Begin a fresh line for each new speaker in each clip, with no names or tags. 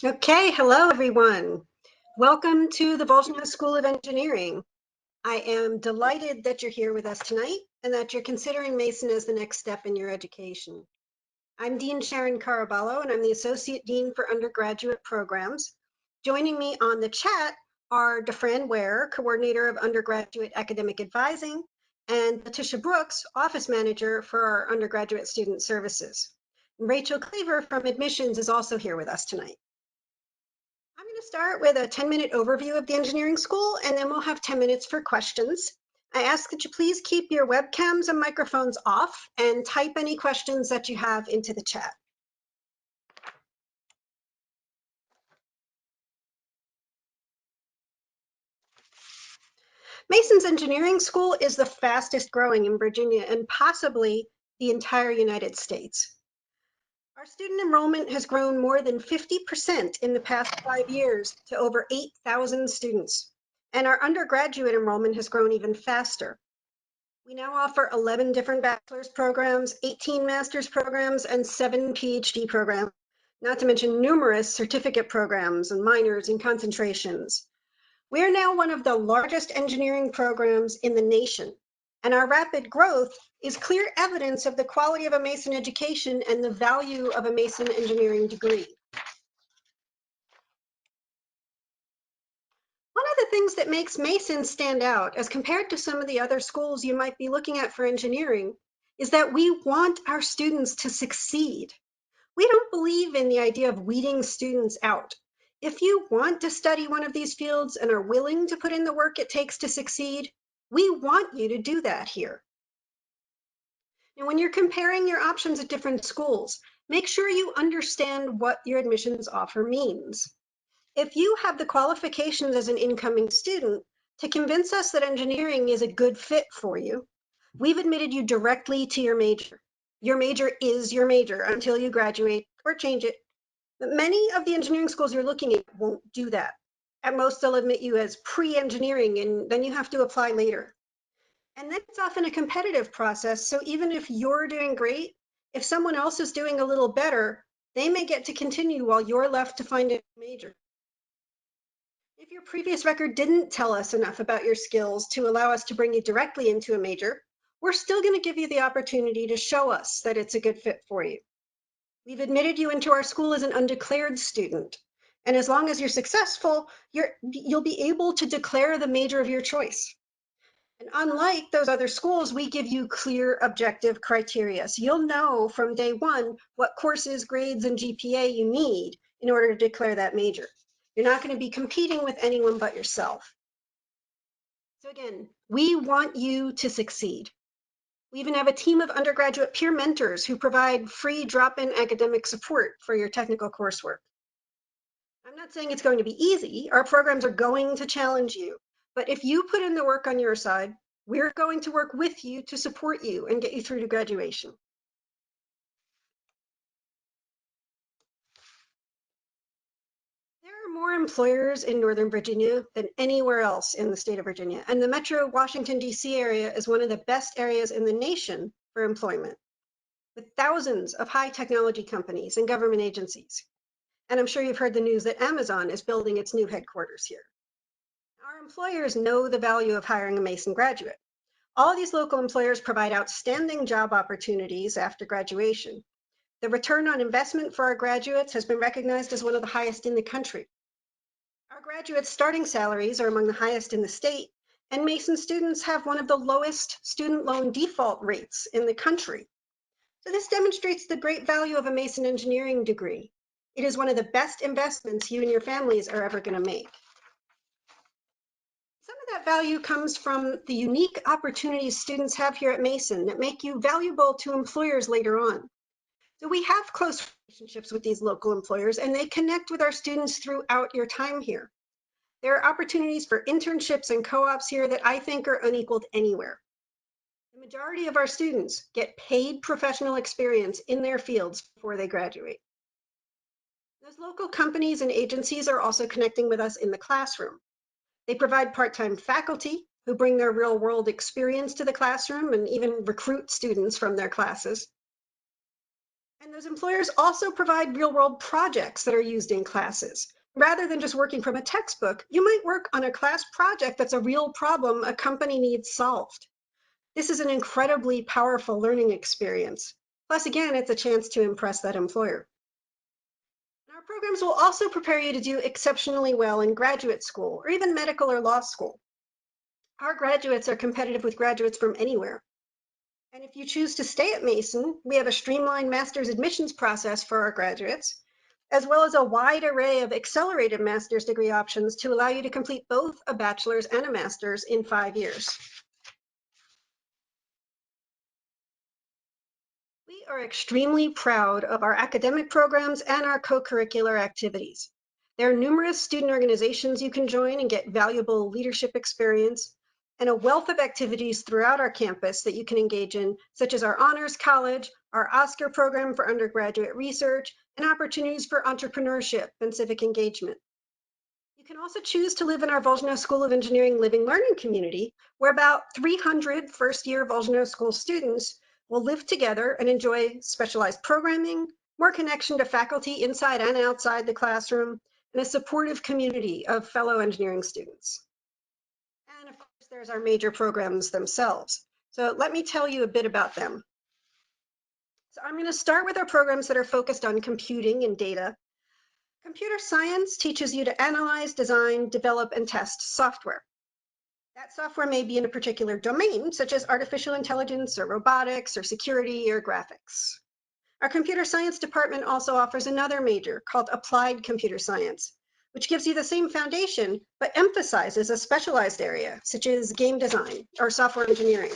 Okay, hello everyone. Welcome to the Volgenau School of Engineering. I am delighted that you're here with us tonight and that you're considering Mason as the next step in your education. I'm Dean Sharon Caraballo and I'm the Associate Dean for Undergraduate Programs. Joining me on the chat are DeFran Ware, Coordinator of Undergraduate Academic Advising, and Letitia Brooks, Office Manager for our Undergraduate Student Services. Rachel Cleaver from Admissions is also here with us tonight. I'm going to start with a 10-minute overview of the engineering school, and then we'll have 10 minutes for questions. I ask that you please keep your webcams and microphones off and type any questions that you have into the chat. Mason's Engineering School is the fastest growing in Virginia and possibly the entire United States. Our student enrollment has grown more than 50% in the past 5 years to over 8,000 students. And our undergraduate enrollment has grown even faster. We now offer 11 different bachelor's programs, 18 master's programs, and 7 PhD programs, not to mention numerous certificate programs and minors and concentrations. We are now one of the largest engineering programs in the nation, and our rapid growth is clear evidence of the quality of a Mason education and the value of a Mason engineering degree. One of the things that makes Mason stand out as compared to some of the other schools you might be looking at for engineering is that we want our students to succeed. We don't believe in the idea of weeding students out. If you want to study one of these fields and are willing to put in the work it takes to succeed, we want you to do that here. Now, when you're comparing your options at different schools, make sure you understand what your admissions offer means. If you have the qualifications as an incoming student to convince us that engineering is a good fit for you, we've admitted you directly to your major. Your major is your major until you graduate or change it. But many of the engineering schools you're looking at won't do that. At most, they'll admit you as pre-engineering, and then you have to apply later. And that's often a competitive process. So even if you're doing great, if someone else is doing a little better, they may get to continue while you're left to find a major. If your previous record didn't tell us enough about your skills to allow us to bring you directly into a major, we're still going to give you the opportunity to show us that it's a good fit for you. We've admitted you into our school as an undeclared student. And as long as you're successful, you'll be able to declare the major of your choice. And unlike those other schools, we give you clear objective criteria. So you'll know from day one what courses, grades, and GPA you need in order to declare that major. You're not going to be competing with anyone but yourself. So again, we want you to succeed. We even have a team of undergraduate peer mentors who provide free drop-in academic support for your technical coursework. I'm not saying it's going to be easy. Our programs are going to challenge you. But if you put in the work on your side, we're going to work with you to support you and get you through to graduation. There are more employers in Northern Virginia than anywhere else in the state of Virginia, and the Metro Washington, D.C. area is one of the best areas in the nation for employment, with thousands of high technology companies and government agencies. And I'm sure you've heard the news that Amazon is building its new headquarters here. Our employers know the value of hiring a Mason graduate. All of these local employers provide outstanding job opportunities after graduation. The return on investment for our graduates has been recognized as one of the highest in the country. Our graduates' starting salaries are among the highest in the state, and Mason students have one of the lowest student loan default rates in the country. So this demonstrates the great value of a Mason engineering degree. It is one of the best investments you and your families are ever going to make. Some of that value comes from the unique opportunities students have here at Mason that make you valuable to employers later on. So we have close relationships with these local employers, and they connect with our students throughout your time here. There are opportunities for internships and co-ops here that I think are unequaled anywhere. The majority of our students get paid professional experience in their fields before they graduate. Those local companies and agencies are also connecting with us in the classroom. They provide part-time faculty who bring their real-world experience to the classroom and even recruit students from their classes. And those employers also provide real world projects that are used in classes. Rather than just working from a textbook, you might work on a class project that's a real problem a company needs solved. This is an incredibly powerful learning experience. Plus, again, it's a chance to impress that employer. And our programs will also prepare you to do exceptionally well in graduate school or even medical or law school. Our graduates are competitive with graduates from anywhere. And if you choose to stay at Mason, we have a streamlined master's admissions process for our graduates, as well as a wide array of accelerated master's degree options to allow you to complete both a bachelor's and a master's in 5 years. We are extremely proud of our academic programs and our co-curricular activities. There are numerous student organizations you can join and get valuable leadership experience, and a wealth of activities throughout our campus that you can engage in, such as our Honors College, our Oscar program for undergraduate research, and opportunities for entrepreneurship and civic engagement. You can also choose to live in our Volgenau School of Engineering Living Learning community, where about 300 first-year Volgenau School students will live together and enjoy specialized programming, more connection to faculty inside and outside the classroom, and a supportive community of fellow engineering students. And of course, there's our major programs themselves. So let me tell you a bit about them. So I'm going to start with our programs that are focused on computing and data. Computer science teaches you to analyze, design, develop, and test software. That software may be in a particular domain, such as artificial intelligence or robotics or security or graphics. Our computer science department also offers another major called applied computer science, which gives you the same foundation, but emphasizes a specialized area, such as game design or software engineering.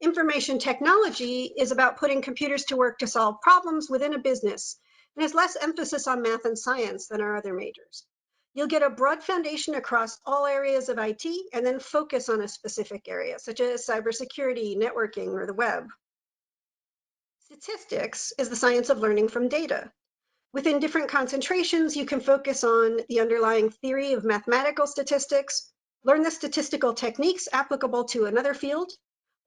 Information technology is about putting computers to work to solve problems within a business and has less emphasis on math and science than our other majors. You'll get a broad foundation across all areas of IT and then focus on a specific area, such as cybersecurity, networking, or the web. Statistics is the science of learning from data. Within different concentrations, you can focus on the underlying theory of mathematical statistics, learn the statistical techniques applicable to another field,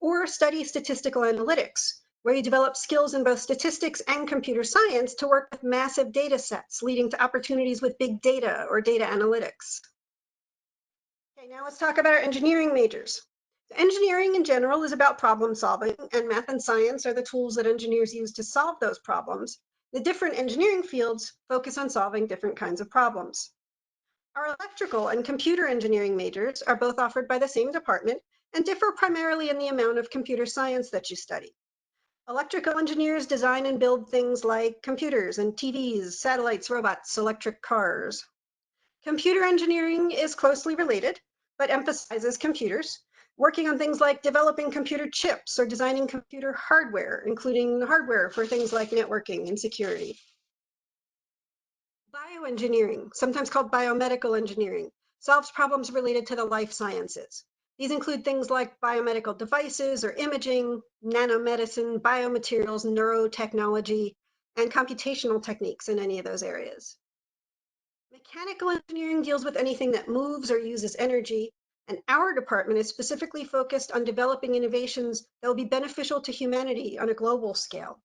or study statistical analytics, where you develop skills in both statistics and computer science to work with massive data sets, leading to opportunities with big data or data analytics. Okay, now let's talk about our engineering majors. Engineering in general is about problem solving, and math and science are the tools that engineers use to solve those problems. The different engineering fields focus on solving different kinds of problems. Our electrical and computer engineering majors are both offered by the same department and differ primarily in the amount of computer science that you study. Electrical engineers design and build things like computers and TVs, satellites, robots, electric cars. Computer engineering is closely related, but emphasizes computers, working on things like developing computer chips or designing computer hardware, including hardware for things like networking and security. Bioengineering, sometimes called biomedical engineering, solves problems related to the life sciences. These include things like biomedical devices or imaging, nanomedicine, biomaterials, neurotechnology, and computational techniques in any of those areas. Mechanical engineering deals with anything that moves or uses energy, and our department is specifically focused on developing innovations that will be beneficial to humanity on a global scale.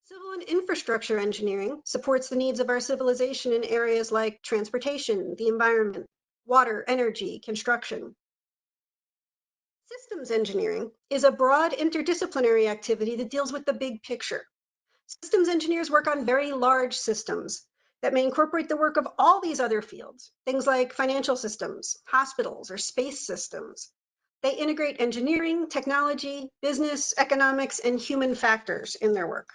Civil and infrastructure engineering supports the needs of our civilization in areas like transportation, the environment, water, energy, construction. Systems engineering is a broad interdisciplinary activity that deals with the big picture. Systems engineers work on very large systems that may incorporate the work of all these other fields, things like financial systems, hospitals, or space systems. They integrate engineering, technology, business, economics, and human factors in their work.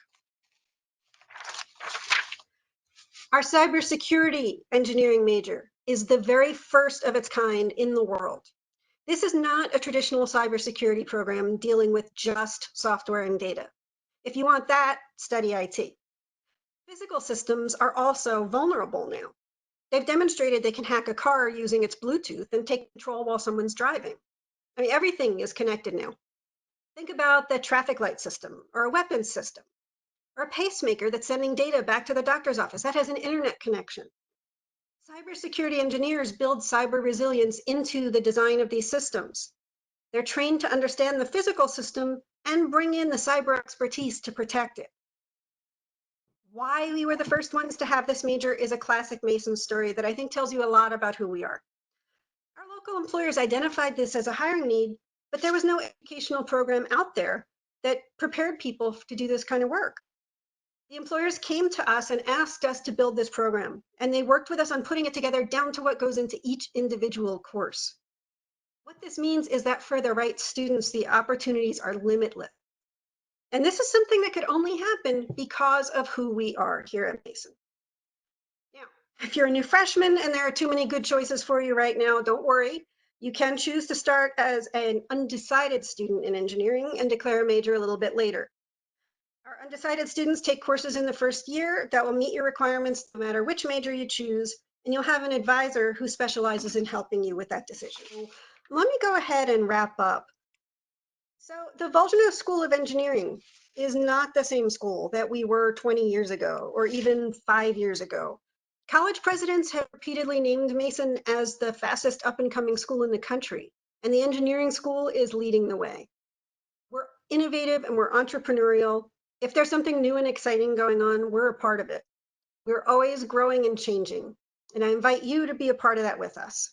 Our cybersecurity engineering major is the very first of its kind in the world. This is not a traditional cybersecurity program dealing with just software and data. If you want that, study IT. Physical systems are also vulnerable now. They've demonstrated they can hack a car using its Bluetooth and take control while someone's driving. I mean, everything is connected now. Think about the traffic light system or a weapons system or a pacemaker that's sending data back to the doctor's office that has an internet connection. Cybersecurity engineers build cyber resilience into the design of these systems. They're trained to understand the physical system and bring in the cyber expertise to protect it. Why we were the first ones to have this major is a classic Mason story that I think tells you a lot about who we are. Our local employers identified this as a hiring need, but there was no educational program out there that prepared people to do this kind of work. The employers came to us and asked us to build this program, and they worked with us on putting it together down to what goes into each individual course. What this means is that for the right students, the opportunities are limitless. And this is something that could only happen because of who we are here at Mason. Now, if you're a new freshman and there are too many good choices for you right now, don't worry. You can choose to start as an undecided student in engineering and declare a major a little bit later. Our undecided students take courses in the first year that will meet your requirements no matter which major you choose, and you'll have an advisor who specializes in helping you with that decision. Let me go ahead and wrap up. So the Volgenau School of Engineering is not the same school that we were 20 years ago or even 5 years ago. College presidents have repeatedly named Mason as the fastest up and coming school in the country, and the engineering school is leading the way. We're innovative and we're entrepreneurial. If there's something new and exciting going on, we're a part of it. We're always growing and changing, and I invite you to be a part of that with us.